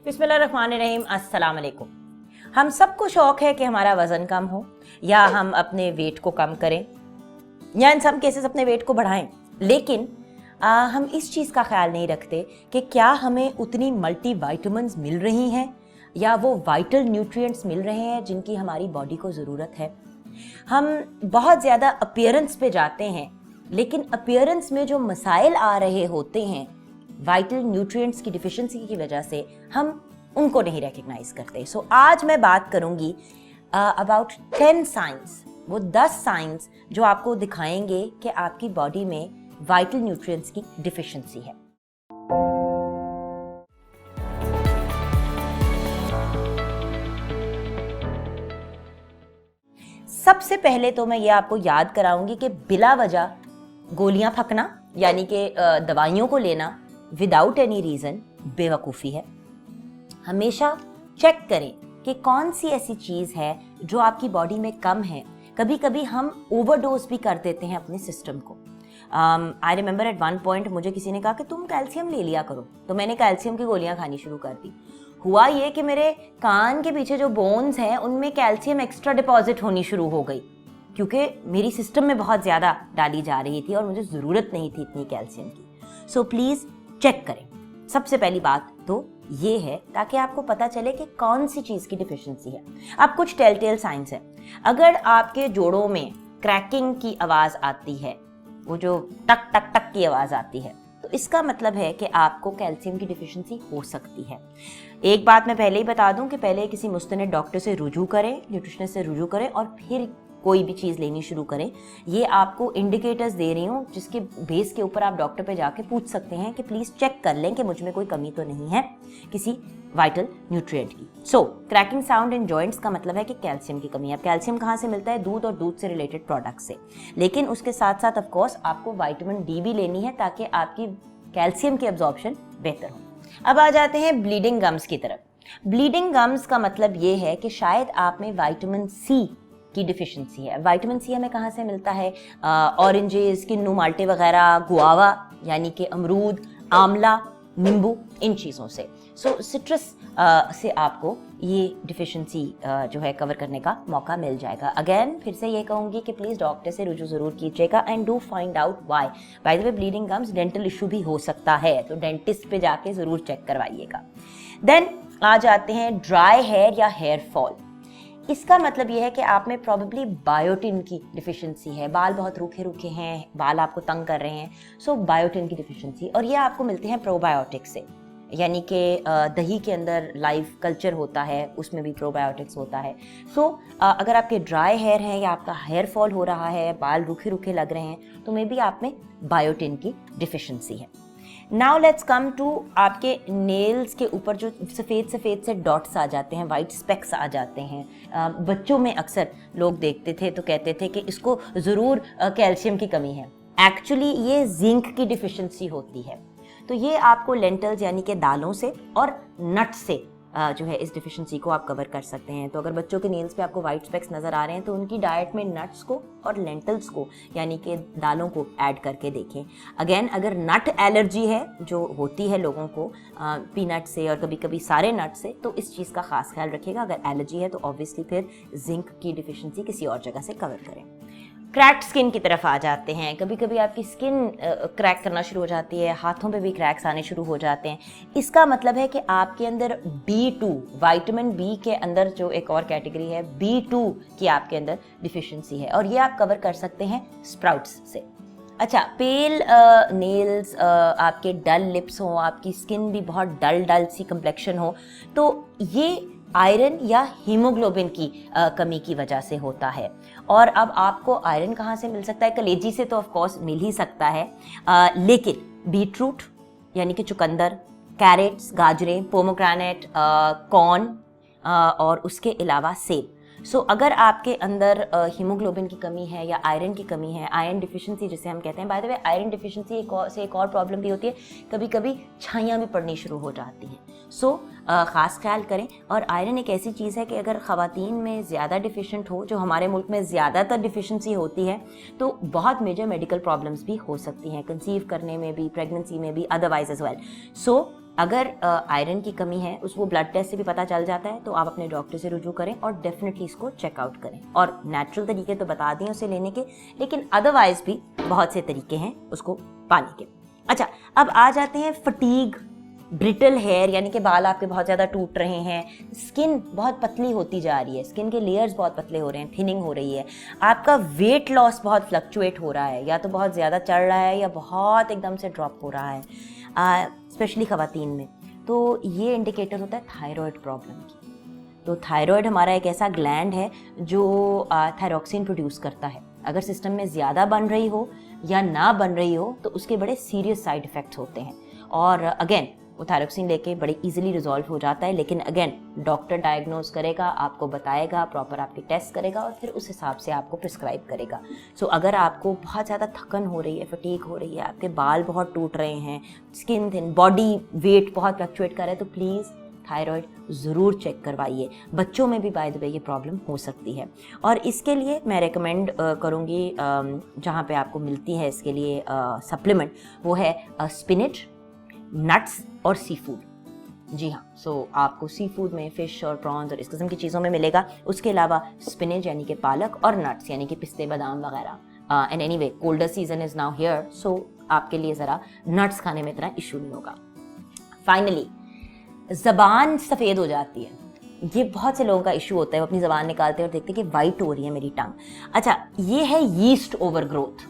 बिस्मिल्लाहिर्रहमानिर्रहीम, अस्सलाम वालेकुम। हम सबको शौक है कि हमारा वज़न कम हो या हम अपने वेट को कम करें या इन सब केसेस अपने वेट को बढ़ाएं, लेकिन हम इस चीज़ का ख्याल नहीं रखते कि क्या हमें उतनी मल्टी वाइटामिन्स मिल रही हैं या वो वाइटल न्यूट्रिएंट्स मिल रहे हैं जिनकी हमारी बॉडी को ज़रूरत है। हम बहुत ज़्यादा अपीयरेंस पे जाते हैं, लेकिन अपीयरेंस में जो मसाइल आ रहे होते हैं वाइटल न्यूट्रिएंट्स की डिफिशिएंसी की वजह से, हम उनको नहीं रिकग्नाइज करते। सो आज मैं बात करूंगी अबाउट 10 साइंस, वो 10 साइंस जो आपको दिखाएंगे कि आपकी बॉडी में वाइटल न्यूट्रिएंट्स की डिफिशिएंसी है। सबसे पहले तो मैं ये आपको याद कराऊंगी कि बिला वजह गोलियां फकना यानी कि दवाइयों को लेना विदाउट एनी रीज़न बेवकूफ़ी है। हमेशा चेक करें कि कौन सी ऐसी चीज़ है जो आपकी बॉडी में कम है। कभी कभी हम ओवरडोज भी कर देते हैं अपने सिस्टम को। I remember at one point मुझे किसी ने कहा कि तुम कैल्शियम ले लिया करो, तो मैंने कैल्शियम की गोलियां खानी शुरू कर दी। हुआ ये कि मेरे कान के पीछे जो बोन्स हैं उनमें कैल्शियम एक्स्ट्रा डिपॉजिट होनी शुरू हो गई, क्योंकि मेरी सिस्टम में बहुत ज़्यादा डाली जा रही थी और मुझे ज़रूरत नहीं थी इतनी कैल्शियम की। सो प्लीज़ चेक करें। सबसे पहली बात तो ये है, ताकि आपको पता चले कि कौन सी चीज़ की डिफिशिएंसी है। अब कुछ टेलटेल साइंस है। अगर आपके जोड़ों में क्रैकिंग की आवाज़ आती है, वो जो टक टक टक की आवाज़ आती है, तो इसका मतलब है कि आपको कैल्शियम की डिफिशिएंसी हो सकती है। एक बात मैं पहले ही बता दूं कि पहले किसी मुस्तनद डॉक्टर से रुजू करें, न्यूट्रिशनिस्ट से रुजू करें और फिर कोई भी चीज़ लेनी शुरू करें। ये आपको इंडिकेटर्स दे रही हूँ जिसके बेस के ऊपर आप डॉक्टर पे जाके पूछ सकते हैं कि प्लीज़ चेक कर लें कि मुझ में कोई कमी तो नहीं है किसी वाइटल न्यूट्रिएंट की। सो क्रैकिंग साउंड इन जॉइंट्स का मतलब है कि कैल्शियम की कमी है। अब कैल्शियम कहाँ से मिलता है? दूध और दूध से रिलेटेड प्रोडक्ट से, लेकिन उसके साथ साथ ऑफ कोर्स आपको विटामिन डी भी लेनी है ताकि आपकी कैल्शियम की एब्जॉर्प्शन बेहतर हो। अब आ जाते हैं ब्लीडिंग गम्स की तरफ। ब्लीडिंग गम्स का मतलब ये है कि शायद आप में विटामिन सी की डिफिशिएंसी है। विटामिन सी हमें कहाँ से मिलता है? ऑरेंजेस, किन्नू माल्टे वगैरह, गुआवा यानी कि अमरूद, आंवला, नींबू, इन चीज़ों से। सो सिट्रस से आपको ये डिफिशिएंसी जो है कवर करने का मौका मिल जाएगा। अगेन फिर से ये कहूँगी कि प्लीज़ डॉक्टर से रुजू ज़रूर कीजिएगा and do find out why. Bye the way bleeding gums dental issue भी हो सकता है, तो डेंटिस्ट पे जाके ज़रूर चेक करवाइएगा। देन आ जाते हैं ड्राई हेयर या हेयर फॉल। इसका मतलब यह है कि आप में प्रॉबेबली बायोटिन की डिफिशिएंसी है। बाल बहुत रूखे रूखे हैं, बाल आपको तंग कर रहे हैं, सो बायोटिन की डिफिशिएंसी। और ये आपको मिलते हैं प्रोबायोटिक्स से, यानी कि दही के अंदर लाइव कल्चर होता है, उसमें भी प्रोबायोटिक्स होता है। सो अगर आपके ड्राई हेयर हैं या आपका हेयर फॉल हो रहा है, बाल रूखे रूखे लग रहे हैं, तो मे बी आप में बायोटिन की डिफिशिएंसी है। नाउ लेट्स कम टू आपके नेल्स के ऊपर जो सफ़ेद सफ़ेद से डॉट्स आ जाते हैं, वाइट स्पेक्स आ जाते हैं। बच्चों में अक्सर लोग देखते थे तो कहते थे कि इसको ज़रूर कैल्शियम की कमी है। एक्चुअली ये जिंक की डिफिशिएंसी होती है। तो ये आपको लेंटल्स यानी कि दालों से और नट से जो है इस डिफिशिएंसी को आप कवर कर सकते हैं। तो अगर बच्चों के नेल्स पे आपको वाइट स्पेक्स नज़र आ रहे हैं तो उनकी डाइट में नट्स को और लेंटल्स को यानी कि दालों को ऐड करके देखें। अगेन अगर नट एलर्जी है, जो होती है लोगों को पीनट से और कभी कभी सारे नट से, तो इस चीज़ का खास ख्याल रखिएगा। अगर एलर्जी है तो ऑब्वियसली फिर जिंक की डिफिशिएंसी किसी और जगह से कवर करें। क्रैक्ड स्किन की तरफ आ जाते हैं। कभी कभी आपकी स्किन क्रैक करना शुरू हो जाती है, हाथों पे भी क्रैक्स आने शुरू हो जाते हैं। इसका मतलब है कि आपके अंदर B2, विटामिन बी के अंदर जो एक और कैटेगरी है B2 की आपके अंदर डिफिशिएंसी है, और ये आप कवर कर सकते हैं स्प्राउट्स से। अच्छा, पेल नेल्स, आपके डल लिप्स हो, आपकी स्किन भी बहुत डल सी कम्प्लेक्शन हो, तो ये आयरन या हीमोग्लोबिन की कमी की वजह से होता है। और अब आपको आयरन कहाँ से मिल सकता है? कलेजी से तो ऑफ कोर्स मिल ही सकता है, लेकिन बीटरूट यानी कि चुकंदर, कैरेट्स, गाजरें, पोमोग्रेनेट, कॉर्न और उसके अलावा सेब। सो अगर आपके अंदर हीमोग्लोबिन की कमी है या आयरन की कमी है, आयरन डिफिशिएंसी जिसे हम कहते हैं, bye the way iron deficiency से एक और प्रॉब्लम भी होती है, कभी कभी छाइयाँ भी पड़नी शुरू हो जाती हैं। सो ख़ास ख्याल करें। और आयरन एक ऐसी चीज़ है कि अगर ख़वातीन में ज़्यादा डिफिशिएंट हो, जो हमारे मुल्क में ज़्यादातर डिफिशिएंसी होती है, तो बहुत मेजर मेडिकल प्रॉब्लम्स भी हो सकती हैं, कंसीव करने में भी, प्रेगनेंसी में भी, अदरवाइज एज वेल। सो अगर आयरन की कमी है उस वो ब्लड टेस्ट से भी पता चल जाता है, तो आप अपने डॉक्टर से रुजू करें और डेफिनेटली इसको चेकआउट करें। और नेचुरल तरीके तो बता दिए उसे लेने के, लेकिन अदरवाइज भी बहुत से तरीके हैं उसको पाने के। अच्छा, अब आ जाते हैं फटीग, ब्रिटल हेयर, यानी कि बाल आपके बहुत ज़्यादा टूट रहे हैं, स्किन बहुत पतली होती जा रही है, स्किन के लेयर्स बहुत पतले हो रहे हैं, थिनिंग हो रही है, आपका वेट लॉस बहुत फ्लक्चुएट हो रहा है, या तो बहुत ज़्यादा चढ़ रहा है या बहुत एकदम से ड्रॉप हो रहा है, स्पेशली ख़वातीन में, तो ये इंडिकेटर होता है थायराइड प्रॉब्लम की। तो थायराइड हमारा एक ऐसा ग्लैंड है जो थायरॉक्सिन प्रोड्यूस करता है। अगर सिस्टम में ज़्यादा बन रही हो या ना बन रही हो तो उसके बड़े सीरियस साइड इफ़ेक्ट्स होते हैं। और अगेन वो थायरॉक्सिन लेके बड़े इजीली रिजॉल्व हो जाता है, लेकिन अगेन डॉक्टर डायग्नोज करेगा, आपको बताएगा, प्रॉपर आपके टेस्ट करेगा और फिर उस हिसाब से आपको प्रिस्क्राइब करेगा। सो अगर आपको बहुत ज़्यादा थकन हो रही है, फटीग हो रही है, आपके बाल बहुत टूट रहे हैं, स्किन थिन, बॉडी वेट बहुत फ्लक्चुएट कर रहा है, तो प्लीज़ थायराइड ज़रूर चेक करवाइए। बच्चों में भी बाय द वे ये प्रॉब्लम हो सकती है, और इसके लिए मैं रेकमेंड करूँगी जहाँ पे आपको मिलती है इसके लिए सप्लीमेंट, वो है स्पिनच, नट्स और सी फूड। जी हाँ, सो आपको सी फूड में फ़िश और प्रॉन्स और इस किस्म की चीज़ों में मिलेगा। उसके अलावा स्पिनच यानी कि पालक और नट्स यानी कि पिस्ते, बादाम वगैरह। And anyway colder season is now here, so आपके लिए ज़रा नट्स खाने में इतना इशू नहीं होगा। फाइनली, ज़बान सफ़ेद हो जाती है, ये बहुत से लोगों का इशू होता है। वो अपनी ज़बान निकालते हैं और देखते हैं कि वाइट हो रही है मेरी टंग। अच्छा, ये है यीस्ट ओवरग्रोथ।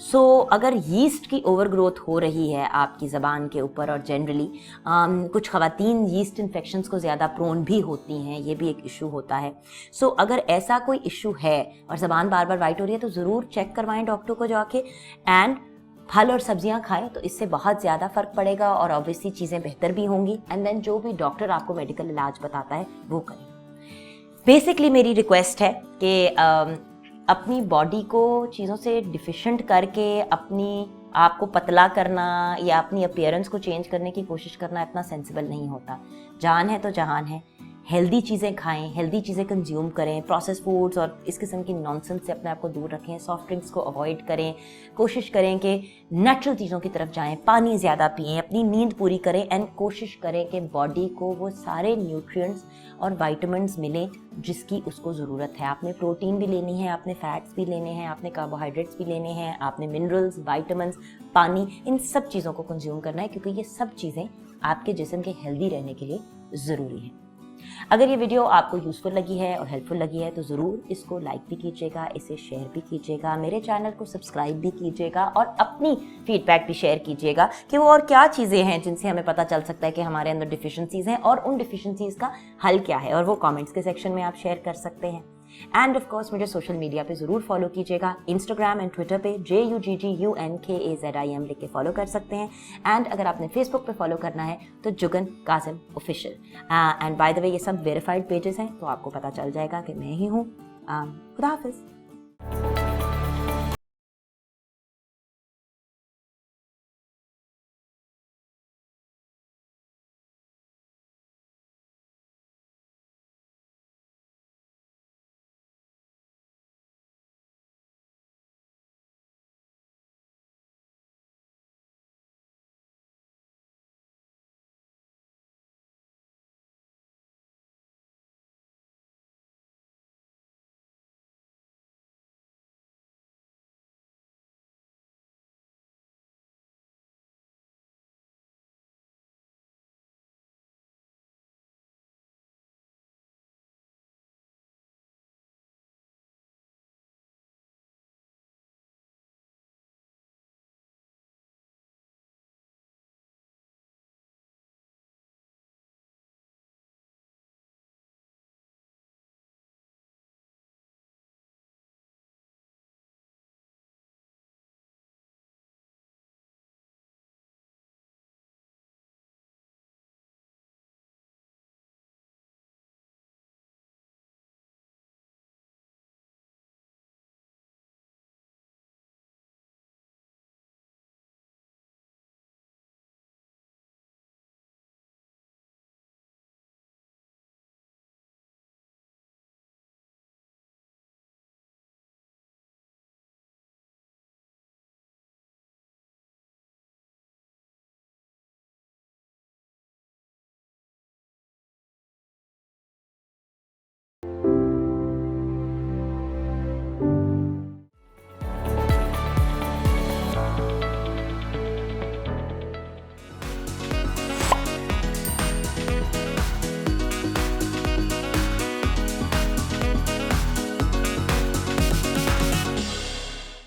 सो अगर यीस्ट की ओवरग्रोथ हो रही है आपकी ज़बान के ऊपर, और जनरली कुछ ख़वातीन यीस्ट इन्फेक्शंस को ज़्यादा प्रोन भी होती हैं, ये भी एक इशू होता है। सो अगर ऐसा कोई इशू है और ज़बान बार बार वाइट हो रही है तो ज़रूर चेक करवाएं डॉक्टर को जाके, एंड फल और सब्जियां खाएं, तो इससे बहुत ज़्यादा फ़र्क पड़ेगा और ऑब्वियसली चीज़ें बेहतर भी होंगी। एंड देन जो भी डॉक्टर आपको मेडिकल इलाज बताता है वो करें। बेसिकली मेरी रिक्वेस्ट है कि अपनी बॉडी को चीज़ों से डिफिशेंट करके अपनी आप को पतला करना या अपनी अपीयरेंस को चेंज करने की कोशिश करना इतना सेंसिबल नहीं होता। जान है तो जहान है। हेल्दी चीज़ें खाएं, हेल्दी चीज़ें कंज्यूम करें, प्रोसेस फूड्स और इस किस्म की नॉनसेंस से अपने आप को दूर रखें, सॉफ्ट ड्रिंक्स को अवॉइड करें, कोशिश करें कि नेचुरल चीज़ों की तरफ जाएं, पानी ज़्यादा पिएं, अपनी नींद पूरी करें, एंड कोशिश करें कि बॉडी को वो सारे न्यूट्रिएंट्स और विटामिन्स मिलें जिसकी उसको ज़रूरत है। आपने प्रोटीन भी लेनी है, आपने फैट्स भी लेने हैं, आपने कार्बोहाइड्रेट्स भी लेने हैं, आपने मिनरल्स, विटामिन्स, पानी, इन सब चीज़ों को कंज्यूम करना है, क्योंकि ये सब चीज़ें आपके जिस्म के हेल्दी रहने के लिए ज़रूरी हैं। अगर ये वीडियो आपको यूज़फुल लगी है और हेल्पफुल लगी है तो ज़रूर इसको लाइक भी कीजिएगा, इसे शेयर भी कीजिएगा, मेरे चैनल को सब्सक्राइब भी कीजिएगा और अपनी फीडबैक भी शेयर कीजिएगा कि वो और क्या चीज़ें हैं जिनसे हमें पता चल सकता है कि हमारे अंदर डिफिशिएंसीज़ हैं और उन डिफिशिएंसीज़ का हल क्या है, और वो कमेंट्स के सेक्शन में आप शेयर कर सकते हैं। एंड ऑफ कोर्स मुझे सोशल मीडिया पे ज़रूर फॉलो कीजिएगा। इंस्टाग्राम एंड ट्विटर पे JUGGUNKAZIM लिख के फॉलो कर सकते हैं। एंड अगर आपने फेसबुक पे फॉलो करना है तो Juggan Kazim official. And by the way ये सब वेरीफाइड पेजेस हैं, तो आपको पता चल जाएगा कि मैं ही हूँ। खुदा हाफिज़।